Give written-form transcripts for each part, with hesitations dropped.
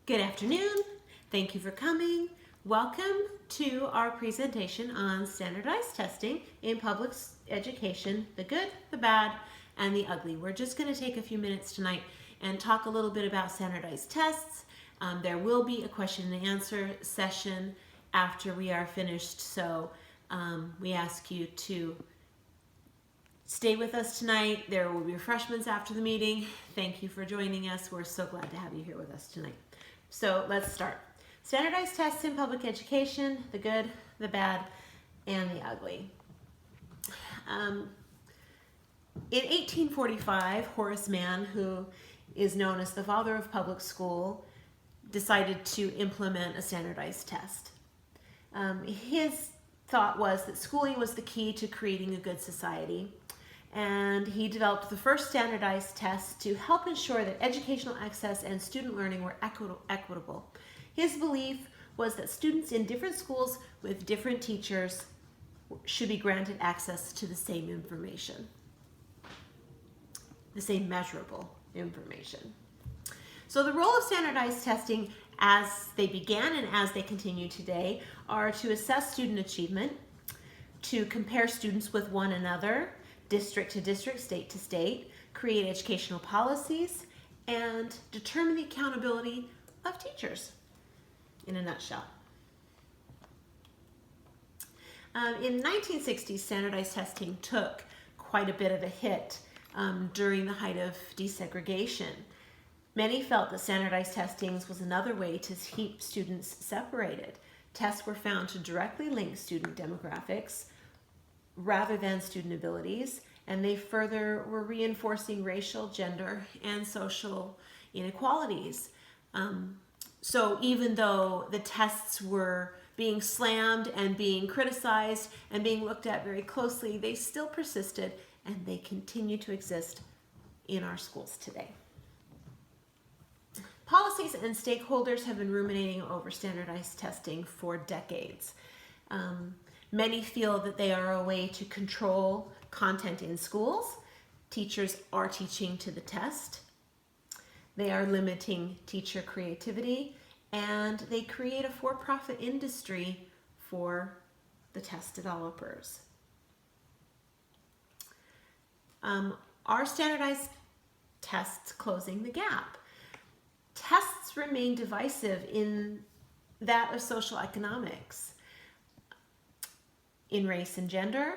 Good afternoon. Thank you for coming. Welcome to our presentation on standardized testing in public education, the good, the bad, and the ugly. We're just going to take a few minutes tonight and talk a little bit about standardized tests. There will be a question and answer session after we are finished, so we ask you to stay with us tonight. There will be refreshments after the meeting. Thank you for joining us. We're so glad to have you here with us tonight. So let's start. Standardized tests in public education, the good, the bad, and the ugly. In 1845, Horace Mann, who is known as the father of public school, decided to implement a standardized test. His thought was that schooling was the key to creating a good society, and he developed the first standardized test to help ensure that educational access and student learning were equitable. His belief was that students in different schools with different teachers should be granted access to the same information, the same measurable information. So the role of standardized testing as they began and as they continue today are to assess student achievement, to compare students with one another, district to district, state to state, create educational policies, and determine the accountability of teachers, in a nutshell. In the 1960s, standardized testing took quite a bit of a hit during the height of desegregation. Many felt that standardized testing was another way to keep students separated. Tests were found to directly link student demographics rather than student abilities, and they further were reinforcing racial, gender, and social inequalities. So even though the tests were being slammed and being criticized and being looked at very closely, they still persisted and they continue to exist in our schools today. Policies and stakeholders have been ruminating over standardized testing for decades. Many feel that they are a way to control content in schools. Teachers are teaching to the test. They are limiting teacher creativity, and they create a for-profit industry for the test developers. Are standardized tests closing the gap? Tests remain divisive in that of social economics. In race and gender,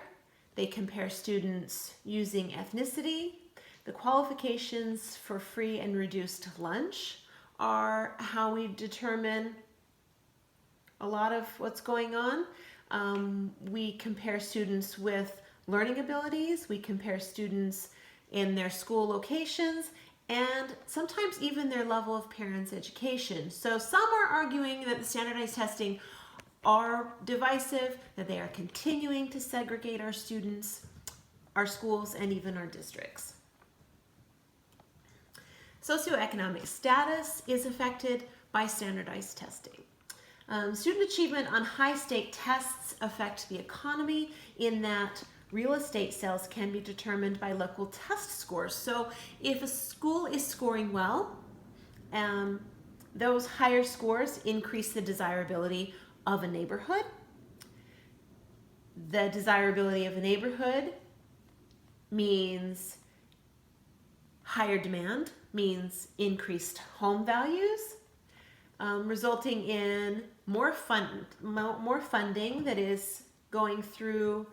they compare students using ethnicity. The qualifications for free and reduced lunch are how we determine a lot of what's going on. We compare students with learning abilities. We compare students in their school locations, and sometimes even their level of parents' education. So some are arguing that the standardized testing are divisive, that they are continuing to segregate our students, our schools, and even our districts. Socioeconomic status is affected by standardized testing. Student achievement on high-stake tests affect the economy in that real estate sales can be determined by local test scores. So if a school is scoring well, those higher scores increase the desirability of a neighborhood. The desirability of a neighborhood means higher demand, means increased home values, resulting in more funding that is going through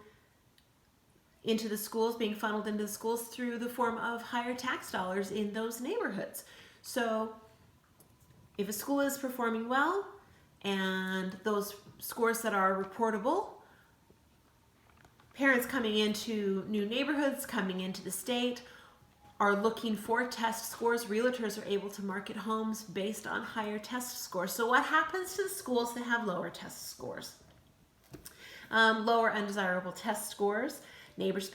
into the schools, being funneled into the schools through the form of higher tax dollars in those neighborhoods. So if a school is performing well, and those scores that are reportable, parents coming into new neighborhoods, coming into the state, are looking for test scores. Realtors are able to market homes based on higher test scores. So what happens to the schools that have lower test scores? Lower undesirable test scores. Neighborhoods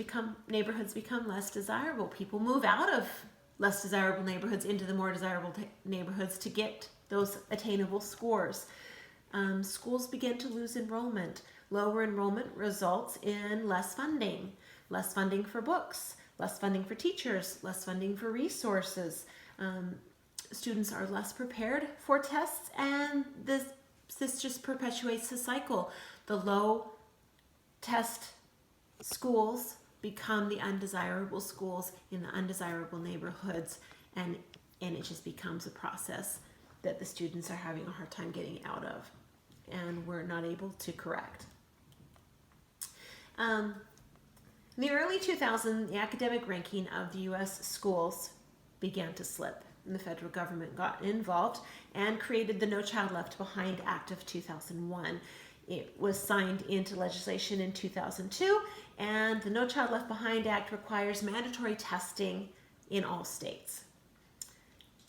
become less desirable. People move out of less desirable neighborhoods into the more desirable neighborhoods to get those attainable scores. Schools begin to lose enrollment. Lower enrollment results in less funding for books, less funding for teachers, less funding for resources. students are less prepared for tests, and this just perpetuates the cycle. The low test schools become the undesirable schools in the undesirable neighborhoods, and it just becomes a process that the students are having a hard time getting out of, and we're not able to correct. In the early 2000s, the academic ranking of the U.S. schools began to slip, and the federal government got involved and created the No Child Left Behind Act of 2001. It was signed into legislation in 2002, and the No Child Left Behind Act requires mandatory testing in all states.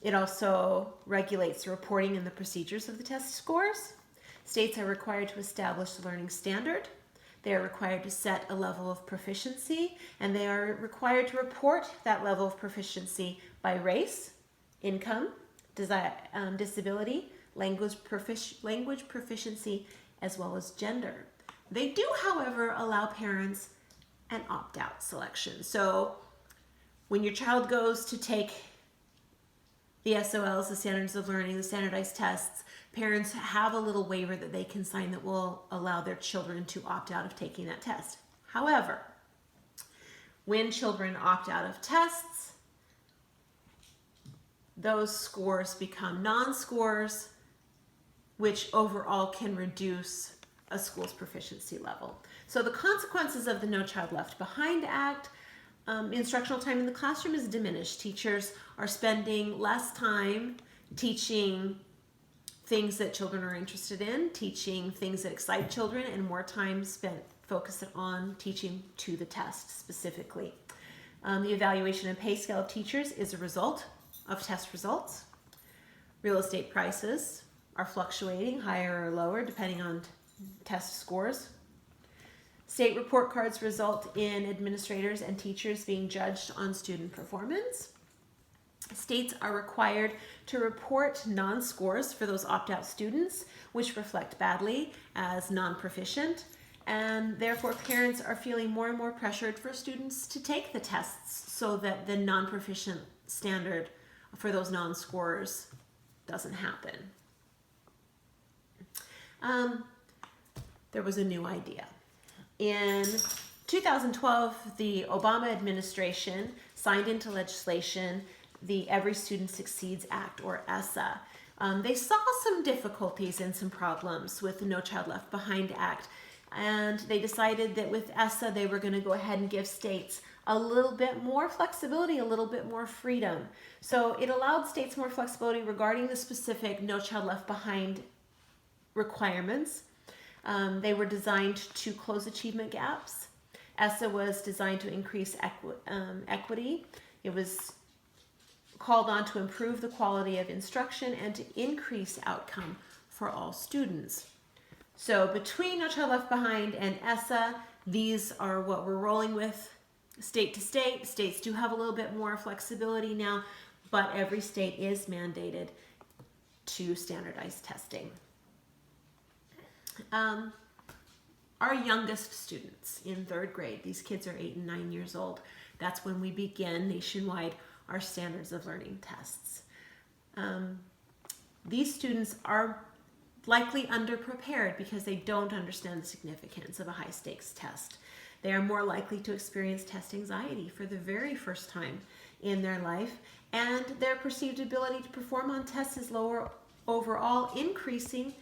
It also regulates the reporting and the procedures of the test scores. States are required to establish the learning standard. They are required to set a level of proficiency, and they are required to report that level of proficiency by race, income, disability, language proficiency, as well as gender. They do, however, allow parents an opt-out selection. So when your child goes to take the SOLs, the standards of learning, the standardized tests, parents have a little waiver that they can sign that will allow their children to opt out of taking that test. However, when children opt out of tests, those scores become non-scores, which overall can reduce a school's proficiency level. So the consequences of the No Child Left Behind Act: instructional time in the classroom is diminished. Teachers are spending less time teaching things that children are interested in, teaching things that excite children, and more time spent focused on teaching to the test specifically. The evaluation and pay scale of teachers is a result of test results. Real estate prices are fluctuating higher or lower depending on test scores. State report cards result in administrators and teachers being judged on student performance. States are required to report non-scores for those opt-out students, which reflect badly as non-proficient, and therefore parents are feeling more and more pressured for students to take the tests so that the non-proficient standard for those non-scores doesn't happen. There was a new idea. In 2012, the Obama administration signed into legislation the Every Student Succeeds Act, or ESSA. They saw some difficulties and some problems with the No Child Left Behind Act, and they decided that with ESSA they were going to go ahead and give states a little bit more flexibility, a little bit more freedom. So it allowed states more flexibility regarding the specific No Child Left Behind requirements. They were designed to close achievement gaps. ESSA was designed to increase equity. It was called on to improve the quality of instruction and to increase outcome for all students. So between No Child Left Behind and ESSA, these are what we're rolling with state to state. States do have a little bit more flexibility now, but every state is mandated to standardize testing. Our youngest students in third grade, these kids are 8 and 9 years old. That's when we begin nationwide our standards of learning tests. These students are likely underprepared because they don't understand the significance of a high stakes test. They are more likely to experience test anxiety for the very first time in their life, and their perceived ability to perform on tests is lower overall, increasing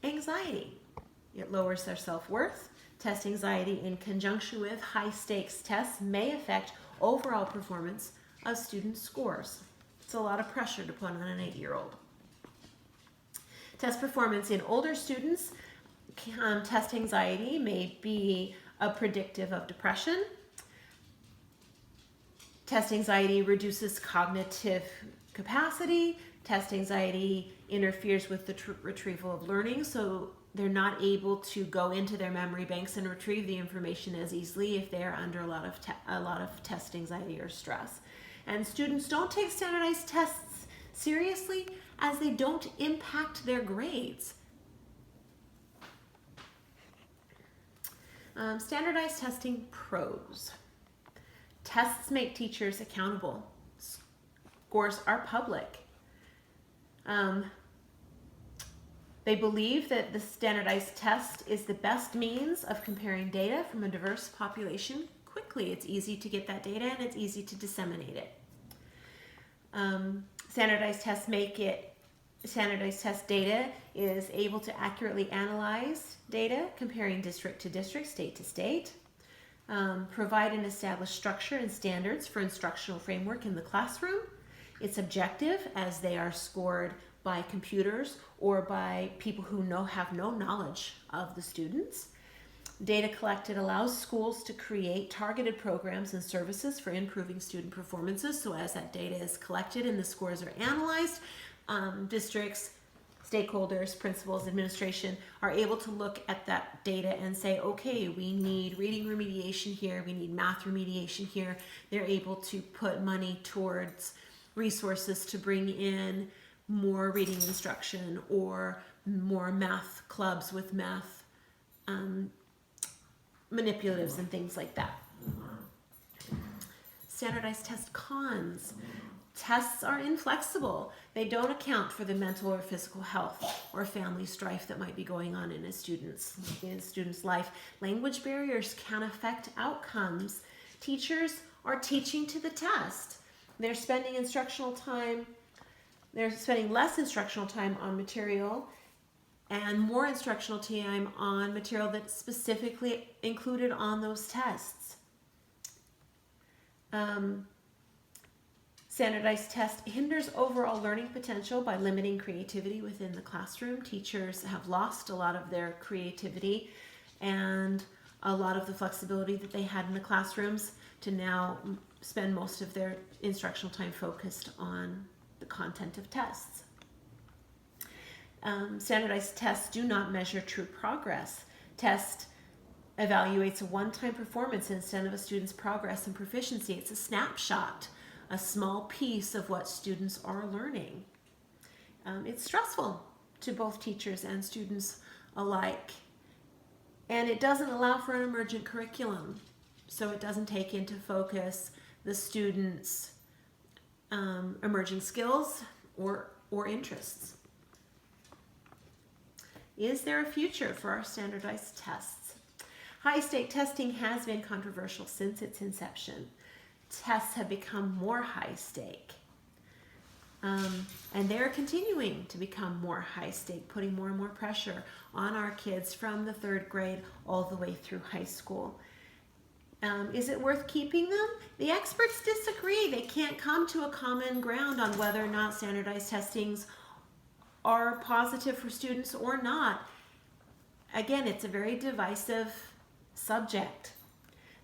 anxiety. It lowers their self-worth. Test anxiety in conjunction with high-stakes tests may affect overall performance of student scores. It's a lot of pressure to put on an 8-year-old. Test performance in older students, test anxiety may be a predictive of depression. Test anxiety reduces cognitive capacity. Test anxiety interferes with the retrieval of learning, so they're not able to go into their memory banks and retrieve the information as easily if they are under a lot of test anxiety or stress. And students don't take standardized tests seriously as they don't impact their grades. Standardized testing pros. Tests make teachers accountable. Scores are public. They believe that the standardized test is the best means of comparing data from a diverse population quickly. It's easy to get that data and it's easy to disseminate it. Standardized test data is able to accurately analyze data, comparing district to district, state to state, provide an established structure and standards for instructional framework in the classroom. It's objective as they are scored by computers or by people who have no knowledge of the students. Data collected allows schools to create targeted programs and services for improving student performances. So as that data is collected and the scores are analyzed, districts, stakeholders, principals, administration are able to look at that data and say, okay, we need reading remediation here, we need math remediation here. They're able to put money towards resources to bring in more reading instruction or more math clubs with math manipulatives and things like that. Standardized test cons. Tests are inflexible. They don't account for the mental or physical health or family strife that might be going on in a student's life. Language barriers can affect outcomes. Teachers are teaching to the test. They're spending less instructional time on material and more instructional time on material that's specifically included on those tests. Standardized test hinders overall learning potential by limiting creativity within the classroom. Teachers have lost a lot of their creativity and a lot of the flexibility that they had in the classrooms to now spend most of their instructional time focused on the content of tests. Standardized tests do not measure true progress. Test evaluates a one-time performance instead of a student's progress and proficiency. It's a snapshot, a small piece of what students are learning. It's stressful to both teachers and students alike. And it doesn't allow for an emergent curriculum. So it doesn't take into focus the students' emerging skills or interests. Is there a future for our standardized tests? High-stake testing has been controversial since its inception. Tests have become more high-stake. And they're continuing to become more high-stake, putting more and more pressure on our kids from the 3rd grade all the way through high school. Is it worth keeping them? The experts disagree. They can't come to a common ground on whether or not standardized testings are positive for students or not. Again, it's a very divisive subject.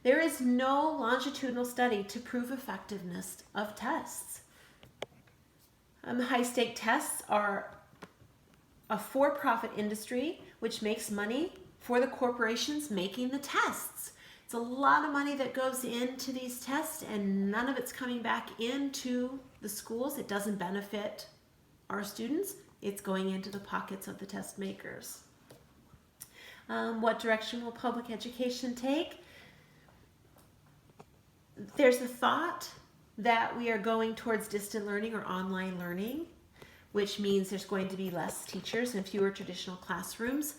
There is no longitudinal study to prove effectiveness of tests. High-stake tests are a for-profit industry which makes money for the corporations making the tests. It's a lot of money that goes into these tests and none of it's coming back into the schools. It doesn't benefit our students. It's going into the pockets of the test makers. What direction will public education take? There's a thought that we are going towards distant learning or online learning, which means there's going to be less teachers and fewer traditional classrooms.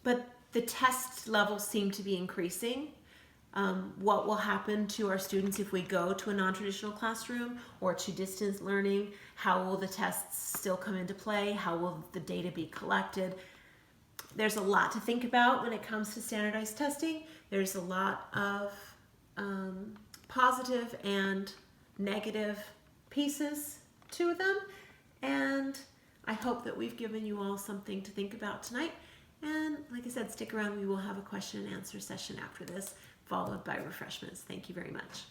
But the test levels seem to be increasing. What will happen to our students if we go to a non-traditional classroom or to distance learning? How will the tests still come into play? How will the data be collected? There's a lot to think about when it comes to standardized testing. There's a lot of positive and negative pieces to them. And I hope that we've given you all something to think about tonight. And like I said, stick around. We will have a question and answer session after this, followed by refreshments. Thank you very much.